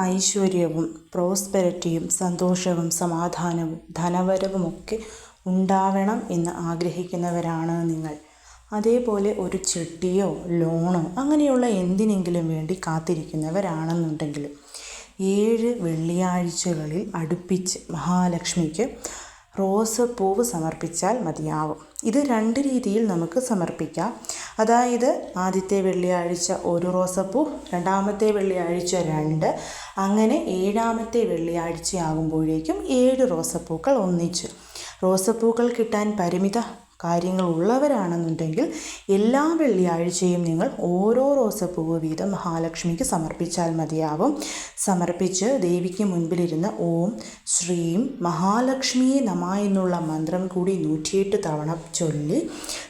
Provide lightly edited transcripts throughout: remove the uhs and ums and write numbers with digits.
ഐശ്വര്യവും പ്രോസ്പെരിറ്റിയും സന്തോഷവും സമാധാനവും ധനവരവുമൊക്കെ ഉണ്ടാവണം എന്ന് ആഗ്രഹിക്കുന്നവരാണ് നിങ്ങൾ. അതേപോലെ ഒരു ചിട്ടിയോ ലോണോ അങ്ങനെയുള്ള എന്തിനെങ്കിലും വേണ്ടി കാത്തിരിക്കുന്നവരാണെന്നുണ്ടെങ്കിലും 7 വെള്ളിയാഴ്ചകളിൽ അടുപ്പിച്ച് മഹാലക്ഷ്മിക്ക് റോസപ്പൂവ് സമർപ്പിച്ചാൽ മതിയാവും. ഇത് 2 രീതിയിൽ നമുക്ക് സമർപ്പിക്കാം. അതായത് ആദ്യത്തെ വെള്ളിയാഴ്ച 1 റോസപ്പൂ, രണ്ടാമത്തെ വെള്ളിയാഴ്ച 2, അങ്ങനെ 7ാമത്തെ വെള്ളിയാഴ്ചയാകുമ്പോഴേക്കും 7 റോസപ്പൂക്കൾ ഒന്നിച്ച്. റോസപ്പൂക്കൾ കിട്ടാൻ പരിമിത കാര്യങ്ങൾ ഉള്ളവരാണെന്നുണ്ടെങ്കിൽ എല്ലാ വെള്ളിയാഴ്ചയും നിങ്ങൾ ഓരോ റോസപ്പൂവ് വീതം മഹാലക്ഷ്മിക്ക് സമർപ്പിച്ചാൽ മതിയാവും. സമർപ്പിച്ച് ദേവിക്ക് മുൻപിലിരുന്ന് ഓം ശ്രീം മഹാലക്ഷ്മിയെ നമഃ എന്നുള്ള മന്ത്രം കൂടി 108 തവണ ചൊല്ലി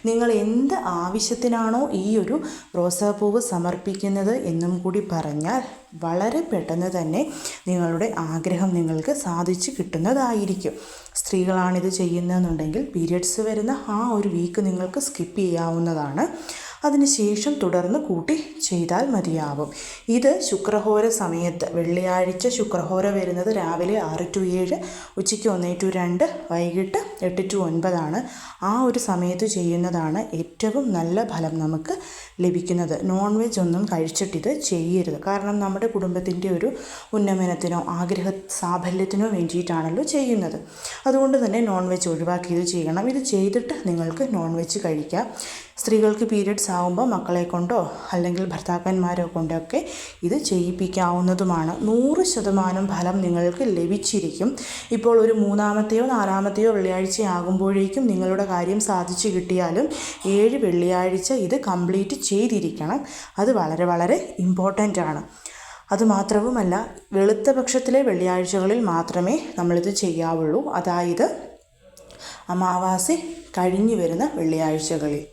നിങ്ങൾ എന്ത് ആവശ്യത്തിനാണോ ഈ ഒരു റോസാപ്പൂവ് സമർപ്പിക്കുന്നത് എന്നും കൂടി പറഞ്ഞാൽ വളരെ പെട്ടെന്ന് തന്നെ നിങ്ങളുടെ ആഗ്രഹം നിങ്ങൾക്ക് സാധിച്ചു കിട്ടുന്നതായിരിക്കും. സ്ത്രീകളാണിത് ചെയ്യുന്നതെന്നുണ്ടെങ്കിൽ പീരിയഡ്സ് വരുന്ന ആ ഒരു വീക്ക് നിങ്ങൾക്ക് സ്കിപ്പ് ചെയ്യാവുന്നതാണ്. അതിനുശേഷം തുടർന്ന് കൂട്ടി ചെയ്താൽ മതിയാവും. ഇത് ശുക്രഹോര സമയത്ത് വെള്ളിയാഴ്ച ശുക്രഹോര വരുന്നത് രാവിലെ 6 to 7, ഉച്ചയ്ക്ക് 1 to 2, വൈകിട്ട് 8 to 9 ആ ഒരു സമയത്ത് ചെയ്യുന്നതാണ് ഏറ്റവും നല്ല ഫലം നമുക്ക് ലഭിക്കുന്നത്. നോൺ വെജ് ഒന്നും കഴിച്ചിട്ടിത് ചെയ്യരുത്. കാരണം നമ്മുടെ കുടുംബത്തിൻ്റെ ഒരു ഉന്നമനത്തിനോ ആഗ്രഹ സാഫല്യത്തിനോ വേണ്ടിയിട്ടാണല്ലോ ചെയ്യുന്നത്. അതുകൊണ്ട് തന്നെ നോൺ വെജ് ഒഴിവാക്കി ഇത് ചെയ്യണം. ഇത് ചെയ്തിട്ട് നിങ്ങൾക്ക് നോൺ വെജ് കഴിക്കാം. സ്ത്രീകൾക്ക് പീരിയഡ്സ് ആകുമ്പോൾ മക്കളെ കൊണ്ടോ അല്ലെങ്കിൽ ഭർത്താക്കന്മാരെ കൊണ്ടൊക്കെ ഇത് ചെയ്യിപ്പിക്കാവുന്നതുമാണ്. 100% ഫലം നിങ്ങൾക്ക് ലഭിച്ചിരിക്കും. ഇപ്പോൾ ഒരു 3ാമത്തെയോ 4ാമത്തെയോ വെള്ളിയാഴ്ച ആകുമ്പോഴേക്കും നിങ്ങളുടെ കാര്യം സാധിച്ചു കിട്ടിയാലും 7 വെള്ളിയാഴ്ച ഇത് കംപ്ലീറ്റ് ചെയ്തിരിക്കണം. അത് വളരെ വളരെ ഇമ്പോർട്ടൻ്റ് ആണ്. അതുമാത്രവുമല്ല, വെളുത്ത പക്ഷത്തിലെ വെള്ളിയാഴ്ചകളിൽ മാത്രമേ നമ്മളിത് ചെയ്യാവുള്ളൂ. അതായത് അമാവാസി കഴിഞ്ഞു വരുന്ന വെള്ളിയാഴ്ചകളിൽ.